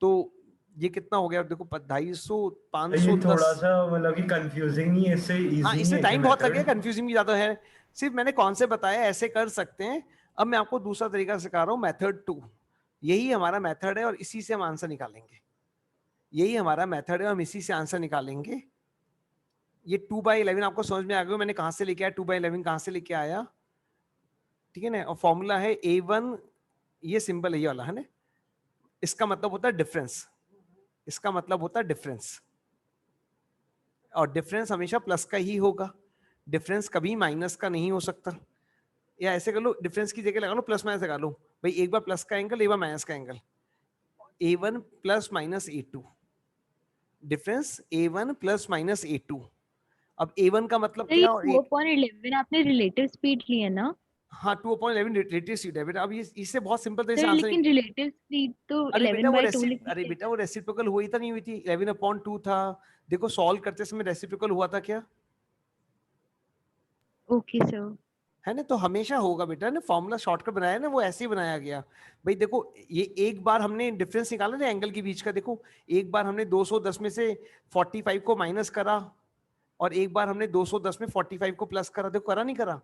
तो ये कितना हो गया? देखो 250, ये 510। थोड़ा सा मतलब कि कंफ्यूजिंग नहीं है, इससे इजी हाँ, नहीं इसमें है टाइम क्या बहुत लगेगा, मेथड? कंफ्यूजिंग भी ज्यादा है। सिर्फ मैंने कॉन्सेप्ट बताया, ऐसे कर सकते हैं। अब मैं आपको दूसरा तरीका सिखा रहा हूँ, मेथड 2। यही हमारा मेथड है और इसी से हम आंसर निकालेंगे। यही हमारा मेथड है, हम इसी से आंसर निकालेंगे। ये 2/11 आपको समझ में आ गया मैंने कहां से लेके आया? 2/11 कहां से लेके आया? ठीक है ना? और फॉर्मूला है A1, ये सिंपल है ये वाला, है ना? इसका मतलब होता है डिफरेंस, इसका मतलब होता है डिफरेंस, और डिफरेंस हमेशा प्लस का ही होगा, डिफरेंस कभी माइनस का नहीं हो सकता। या ऐसे कर लो, डिफरेंस की जगह लगा लो प्लस माइनस लगा लो। भाई एक बार प्लस का एंगल, एक बार माइनस का angle, A1 plus minus A2, difference A1 plus minus A2। अब A1 का मतलब तो ये क्या? और 2/11 आपने रिलेटिव स्पीड ली है ना हाँ 2/11 रिलेटिव स्पीड है बेटा। अब ये इससे बहुत सिंपल तरीके से सर? आंसर। लेकिन रिलेटिव स्पीड तो अरे बेटा वो 11/2 लिखी अरे है। बेटा वो रेसिप्रोकल हुई था नहीं हुई थी? 11/2 था। देखो सॉल्व करते समय रेसिप्रोकल हुआ था क्या? Okay sir. है ना? तो हमेशा होगा बेटा ना, फॉर्मूला शॉर्टकट बनाया ना, वो ऐसे ही बनाया गया। भाई देखो ये एक बार हमने डिफरेंस निकाला ना एंगल के बीच का, देखो एक बार हमने 210 में से 45 को माइनस करा, और एक बार हमने 210 में 45 को प्लस करा। देखो करा नहीं करा?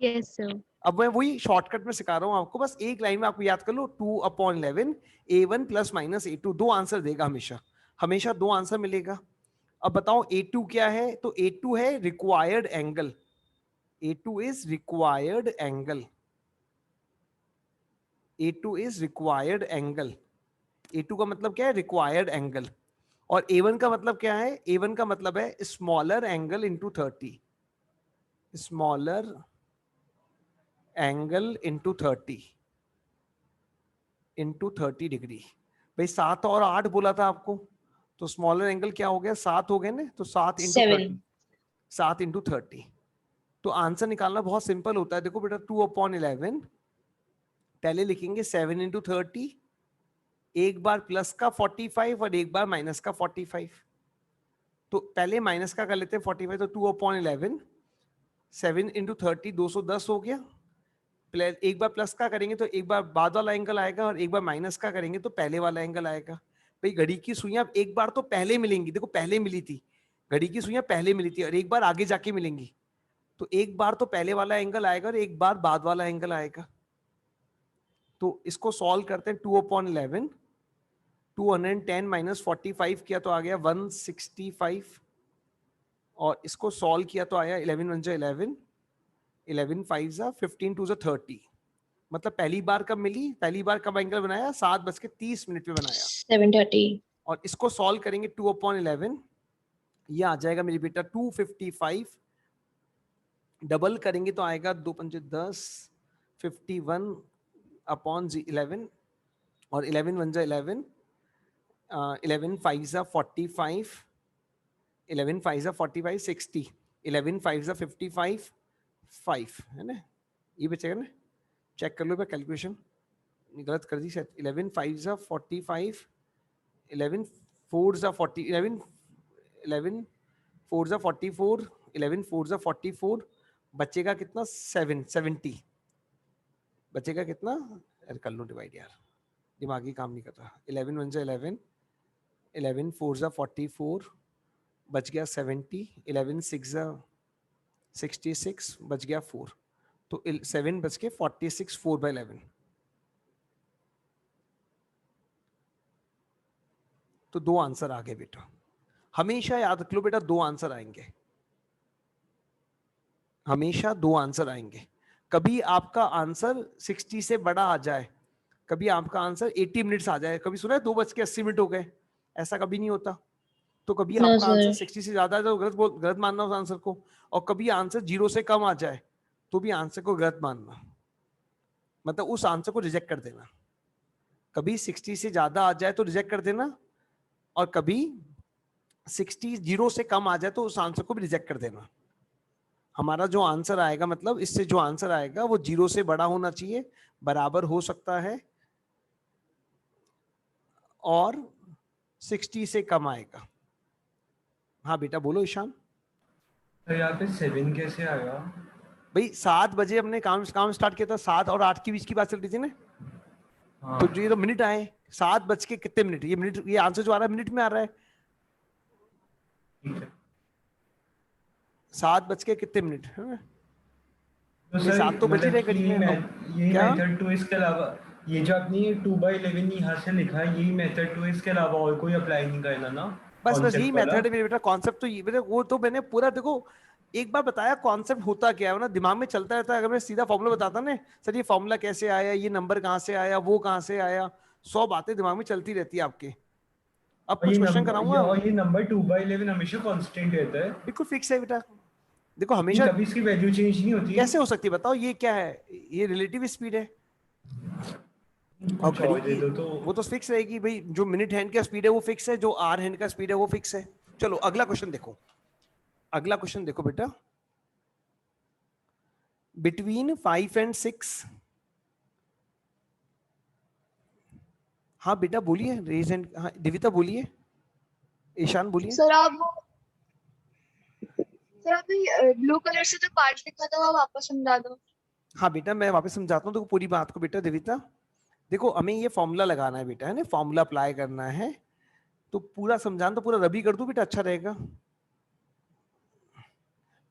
Yes sir. अब मैं वही शॉर्टकट में सिखा रहा हूँ आपको, बस एक लाइन में आपको याद कर लो, 2/11 A1 प्लस माइनस A2, दो आंसर देगा हमेशा, हमेशा दो आंसर मिलेगा। अब बताओ A2 क्या है? तो A2 है required angle, A2 is required angle, A2 is required angle, A2 का मतलब क्या है? Required angle. और A1 का मतलब क्या है? A1 का मतलब है smaller angle into 30, smaller angle into 30 degree. भाई 7 और 8 बोला था आपको, तो स्मॉलर एंगल क्या हो गया? 7 हो गए ना, तो 7 इंटू 30, 7 इंटू 30। तो आंसर निकालना बहुत सिंपल होता है। देखो बेटा 2/11, पहले लिखेंगे 7 इंटू 30, एक बार प्लस का 45 और एक बार माइनस का 45। तो पहले माइनस का कर लेते हैं 45, तो 2/11, 7 इंटू 30 210 हो गया। एक बार प्लस का करेंगे तो एक बार बाद वाला एंगल आएगा, और एक बार माइनस का करेंगे तो पहले वाला एंगल आएगा। भाई घड़ी की सुइयां एक बार तो पहले मिलेंगी, देखो पहले मिली थी, घड़ी की सुइयां पहले मिली थी, और एक बार आगे जाके मिलेंगी, तो एक बार तो पहले वाला एंगल आएगा और एक बार बाद वाला एंगल आएगा। तो इसको सॉल्व करते हैं। 2/11, 210 माइनस 45 किया तो आ गया 165, और इसको सॉल्व किया तो आया 11 1 जा 11, 11 5 जा 15 2 जा 30। मतलब पहली बार कब मिली? पहली बार कब एंगल बनाया? 7:30 पे बनाया। 7:30 और इसको सॉल्व करेंगे 2/11, ये आ जाएगा मेरी बेटा 255, डबल करेंगे तो आएगा 2 5 10, 51 अपॉन 11, और 11 1 जा 11, 11 5 जा 45, 11 5 45 60, 11 5 55 5 है ना, ये बचेगा ना, चेक कर लो पे कैलकुलेशन गलत कर दी शायद। 11 5 45, 11 4 40, 11 11 4 44, 11 4 44, बचेगा कितना 70, बचेगा कितना, यार कर लो डिवाइड यार, दिमागी काम नहीं कर रहा। 11 1 11, 11 4 44, बच गया 70, 11 6 66, बच गया 4, तो 7 बच के 46 4/11। तो 2 आंसर आ गए बेटा। हमेशा याद रख लो बेटा 2 आंसर आएंगे, हमेशा 2 आंसर आएंगे। कभी आपका आंसर 60 से बड़ा आ जाए, कभी आपका आंसर 80 मिनट्स आ जाए, कभी सुना है 2:80 हो गए, ऐसा कभी नहीं होता। तो कभी No, आपका आंसर sir. 60 से ज्यादा है तो गलत मानना उस आंसर को, और कभी आंसर 0 से कम आ जाए तो भी आंसर को गलत मानना, मतलब उस आंसर को रिजेक्ट कर देना। कभी 60 से ज्यादा आ जाए तो रिजेक्ट कर देना, और कभी 60 0 से कम आ जाए तो उस आंसर को भी रिजेक्ट कर देना। हमारा जो आंसर आएगा, मतलब इससे जो आंसर आएगा वो 0 से बड़ा होना चाहिए, बराबर हो सकता है, और 60 से कम आएगा। हाँ बेटा बोलो ईशान। तो यहाँ पे 7 कैसे आया? भाई 7 बजे हमने काम स्टार्ट किया था, 7 और 8 के बीच की बात चल रही थी ना, हाँ तो जो ये तो मिनट आए 7 बज के कितने मिनट, ये मिनट, ये आंसर जो आ रहा है मिनट में आ रहा है। ठीक है। 7 बज के कितने मिनट है ना? तो ये सर 7 तो बज ही रहे मतलब कि घड़ी ये में। अब ये क्या? मेथड टू इसके अलावा, ये जो आपने ये 2/11 यहाँ से लिखा है, यही मेथड टू इसके अलावा और कोई अप्लाई नहीं करना ना? बस यही कॉन्सेप्ट वाला? मेथड है मेरे बेटा, कॉन्सेप्ट तो ये वो तो मैंने पूरा देखो एक बार बताया कॉन्सेप्ट होता क्या है ना, दिमाग में चलता रहता है। अगर मैं सीधा फॉर्मूला बताता ना, सर ये फॉर्मूला कैसे आया, ये नंबर कहाँ से आया, वो कहाँ से आया, 100 बातें दिमाग में चलती रहती है आपके। अब और कुछ ये क्वेश्चन नंबर कराऊंगा, ये नंबर 2/11 हमेशा कांस्टेंट रहता है? बिल्कुल फिक्स है बेटा। देखो ये हमेशा कभी इसकी वैल्यू चेंज नहीं होती? कैसे हो सकती है बताओ, ये क्या है, ये रिलेटिव स्पीड है, और कुछ घड़ी और दे की दो तो। वो तो फिक्स रहेगी भाई, जो मिनट हैंड का स्पीड है वो फिक्स है, जो आर हैंड का स्पीड है वो फिक्स है। चलो अगला क्वेश्चन देखो, अगला क्वेश्चन देखो बेटा, बिटवीन 5 and 6। हाँ बेटा बोलिए, रेज एंड, हाँ दिविता बोलिए, ईशान बोलिए। सर आप ब्लू कलर से जो पार्ट लिखा था वो वापस समझा दो। हाँ बेटा मैं वापस समझाता हूँ, तो पूरी बात को बेटा दिविता देखो, हमें ये फॉर्मूला लगाना है बेटा, है ना, फॉर्मूला अप्लाई करना है, तो पूरा समझाना, तो पूरा रबी कर दूं बेटा, अच्छा रहेगा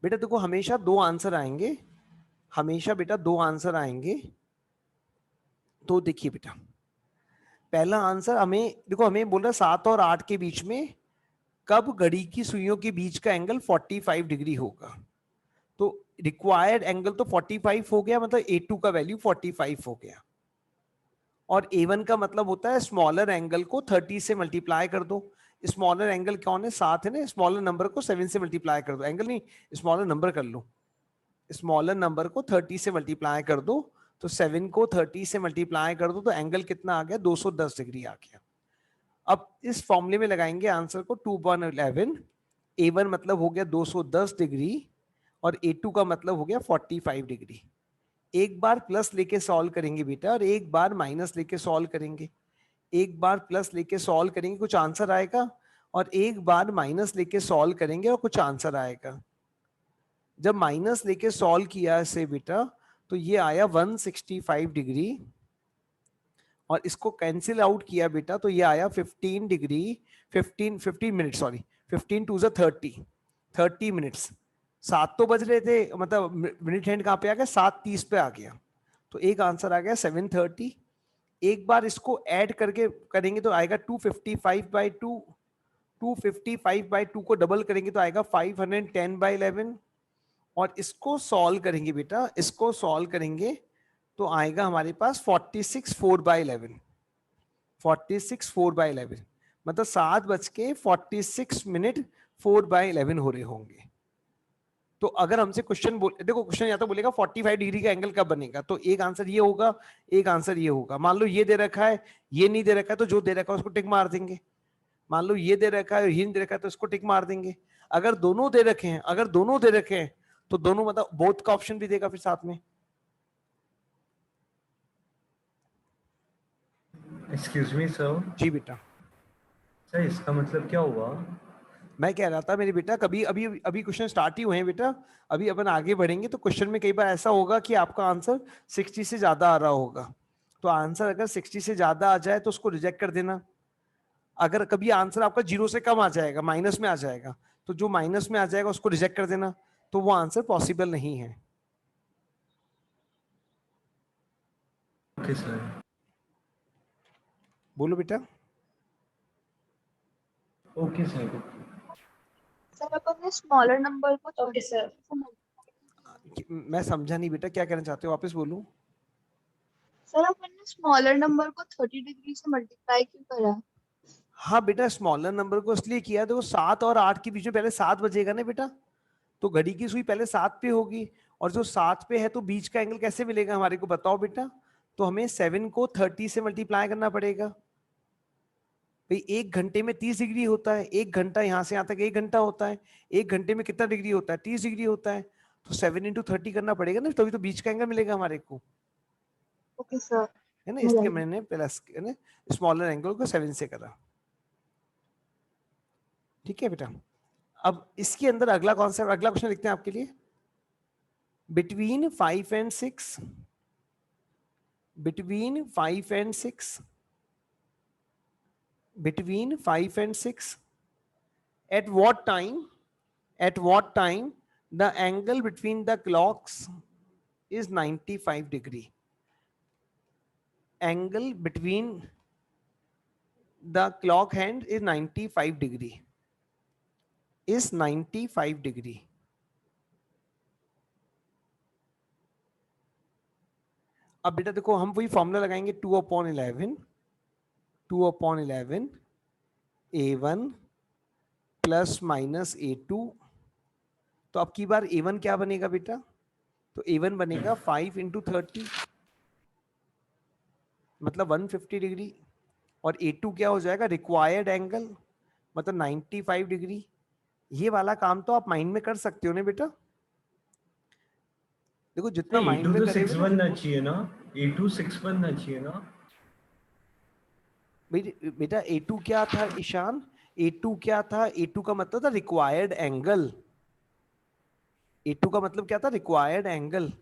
बेटा। देखो हमेशा 2 आंसर आएंगे, हमेशा बेटा 2 आंसर आएंगे। तो देखिए बेटा, पहला आंसर हमें देखो, हमें बोल रहा है 7 और 8 के बीच में कब घड़ी की सुइयों के बीच का एंगल 45 डिग्री होगा। तो रिक्वायर्ड एंगल तो 45 हो गया, मतलब A2 का वैल्यू 45 हो गया, और A1 का मतलब होता है स्मॉलर एंगल को 30 से मल्टीप्लाई कर दो। स्मॉलर एंगल कौन है, 7 है ना, स्मॉलर नंबर को 7 से मल्टीप्लाई कर दो, एंगल नहीं स्मॉलर नंबर कर लो, स्मॉलर नंबर को 30 से मल्टीप्लाई कर दो, तो 7 को 30 से मल्टीप्लाई कर दो, तो एंगल कितना आ गया, 210 डिग्री आ गया। अब इस फॉर्मूले में लगाएंगे आंसर को 2/11, A1 मतलब हो गया 210 डिग्री, और A2 का मतलब हो गया 45 डिग्री। एक बार प्लस लेके सॉल्व करेंगे बेटा, और एक बार माइनस लेके सॉल्व करेंगे। एक बार प्लस लेके सॉल्व करेंगे कुछ आंसर आएगा, और एक बार माइनस लेके सॉल्व करेंगे और कुछ आंसर आएगा। जब माइनस लेके सॉल्व किया से बेटा, तो ये आया 165 डिग्री, और इसको कैंसिल आउट किया बेटा, तो ये आया 15 डिग्री, 15 मिनट, सॉरी 15 2 30 मिनट्स। 7 तो बज रहे थे, मतलब मिनट हैंड कहाँ पे आ गया, 7:30 पे आ गया, तो एक आंसर आ गया 7:30। एक बार इसको ऐड करके करेंगे तो आएगा 255/2, 255/2 को डबल करेंगे तो आएगा 510/11, और इसको सॉल्व करेंगे बेटा, इसको सॉल्व करेंगे तो आएगा हमारे पास 46 4/11, 46 4/11, मतलब 7:46 4/11 हो रहे होंगे। तो अगर हमसे क्वेश्चन देखो, क्वेश्चन या तो बोलेगा 45 डिग्री का एंगल कब बनेगा, तो एक आंसर ये होगा, एक आंसर ये होगा। मान लो ये दे रखा है, ये नहीं दे रखा है, तो जो दे रखा है उसको टिक मार देंगे। मान लो ये दे रखा है, ये नहीं दे रखा है, तो इसको टिक मार देंगे। अगर दोनों दे रखे हैं, अगर दोनों दे रखे हैं तो दोनों मतलब बोथ का ऑप्शन भी देगा फिर साथ में। एक्सक्यूज मी सर, जी बेटा, सर इसका मतलब क्या हुआ? मैं कह रहा था मेरे बेटा, कभी अभी अभी क्वेश्चन स्टार्ट ही हुए हैं बेटा, अभी अपन आगे बढ़ेंगे तो क्वेश्चन में कई बार ऐसा होगा कि आपका आंसर 60 से ज्यादा आ रहा होगा, तो आंसर अगर 60 से ज्यादा आ जाए तो उसको रिजेक्ट कर देना। अगर कभी आंसर आपका 0 से कम आ जाएगा, माइनस में आ जाएगा, तो जो माइनस में आ जाएगा उसको रिजेक्ट कर देना, तो वो आंसर पॉसिबल नहीं है। Okay sir. बोलो बेटा। Okay sir. सर अपन ने स्मॉलर नंबर को Okay, sir. मैं समझा नहीं बेटा, क्या कहना चाहते हो, वापस बोलूं? सर अपन ने स्मॉलर नंबर को 30 डिग्री से मल्टीप्लाई क्यों करा? हाँ बेटा, स्मॉलर नंबर को इसलिए किया, देखो 7 और 8 के बीच में पहले 7 बजेगा ना बेटा, तो घड़ी की सुई पहले 7 पे होगी, और जो 7 पे है तो बीच का एंगल कैसे मिलेगा हमारे को, बताओ बेटा। तो हमें 7 को 30 से मल्टीप्लाई करना पड़ेगा। भाई 1 घंटे में 30 डिग्री होता है, 1 घंटा यहाँ से यहाँ तक 1 घंटा होता है, 1 घंटे में कितना डिग्री होता है, 30 डिग्री होता है, तो 7 इंटू 30 करना पड़ेगा ना, तभी तो बीच का एंगल मिलेगा हमारे को, ओके सर। है ना। इसलिए मैंने प्लस स्मॉलर एंगल को 7 से करा। ठीक है बेटा। अब इसके अंदर अगला कॉन्सेप्ट, अगला क्वेश्चन लिखते हैं आपके लिए। Between 5 and 6, between 5 and 6, between 5 and 6, at what time the angle between the clocks is 95 degree? Angle between the clock hand is 95 degree, is 95 degree. अब बेटा देखो, हम वही फॉर्मूला लगाएंगे, 2/11 a1 प्लस माइनस a2। तो अब की बार a1 क्या बनेगा बेटा, तो a1 बनेगा 5 इंटू 30, मतलब 150 डिग्री, और a2 क्या हो जाएगा, रिक्वायर्ड एंगल, मतलब 95 डिग्री। ये वाला काम तो आप माइंड में कर सकते हो ना बेटा, देखो जितना माइंड A2 में तो करेंगे 6 बनना चाहिए ना, A2 6 बनना चाहिए ना। बेटा A2 क्या था ईशान, A2 क्या था, A2 का मतलब था रिक्वायर्ड एंगल, A2 का मतलब क्या था, रिक्वायर्ड एंगल।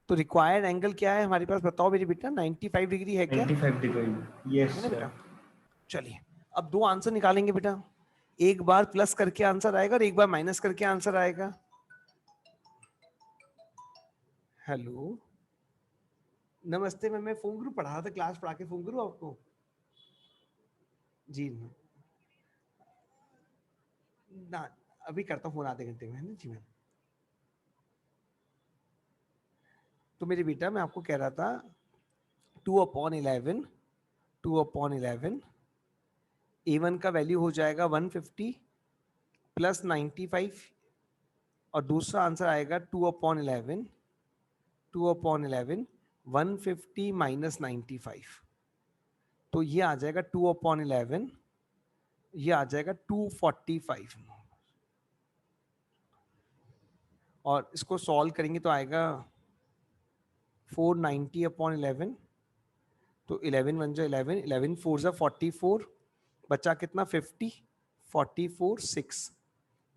तो रिक्वायर्ड एंगल क्या है हमारे पास, बताओ मेरी बेटा, 95 डिग्री है क्या, 95 डिग्री, यस है ना बेटा। सर। चलिए अब दो आंसर निकालेंगे बेटा, एक बार प्लस करके आंसर आएगा और एक बार माइनस करके आंसर आएगा। हेलो नमस्ते, मैं फोन करूं, पढ़ा रहा था, क्लास पढ़ा के फोन करूं आपको? जी ना, अभी करता हूँ फोन आधे घंटे में, है ना जी मैम। तो मेरे बेटा मैं आपको कह रहा था 2/11 a1 का वैल्यू हो जाएगा 150 प्लस 95, और दूसरा आंसर आएगा 2/11 150 माइनस 95, तो ये आ जाएगा 2/11, ये आ जाएगा 245, और इसको सॉल्व करेंगे तो आएगा 490/11, तो 11 1 जा 11, 11 4 जा 44, बचा कितना 50, 44 6,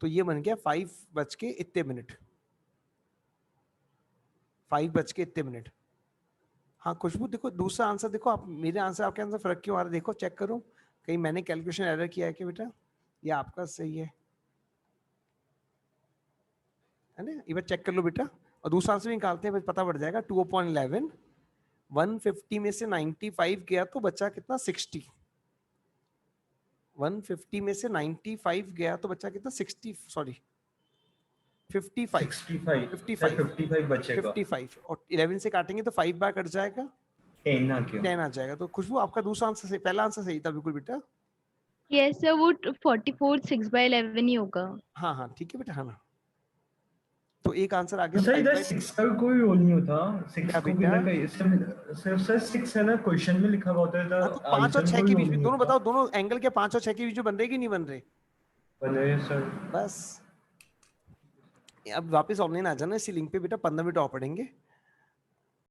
तो ये बन गया 5 बज के इतने मिनट, 5 बज के इतने मिनट। हाँ खुशबू देखो दूसरा आंसर देखो, आप मेरे आंसर आपके आंसर फर्क क्यों आ रहा है, देखो चेक करो कहीं मैंने कैलकुलेशन एरर किया है क्या बेटा, या आपका सही है ना, एक बार चेक कर लो बेटा। और दूसरा आंसर निकालते हैं, पता पड़ जाएगा। 2/11 150 में से 95 गया तो बचा कितना 60, 150 में से 95 गया तो बचा कितना 60, सॉरी 55 बचेगा। 55, और 11 से काटेंगे तो 5 बार कट जाएगा, 10 आ गया। 10 आ जाएगा। तो खुशबू आपका दूसरा आंसर सही, पहला आंसर सही था बिल्कुल बेटा। यस सर, वो 44 6/11 ही होगा। हाँ हाँ ठीक है बेटा, है ना। तो एक आंसर आ गया सर 5 इधर बाय 6 का कोई रोल नहीं होता, 6 क्या को भी बेटा? ना कहीं सर 6 है ना, क्वेश्चन में लिखा हुआ होता है, हाँ तो 5 और 6 के बीच में दोनों बताओ, दोनों एंगल के 5 और 6 के बीच में बन रहे कि नहीं बन रहे? बनाइए सर। बस अब वापस ऑनलाइन आ जाना, इसी लिंक पे बेटा 15 मिनट और पढ़ेंगे।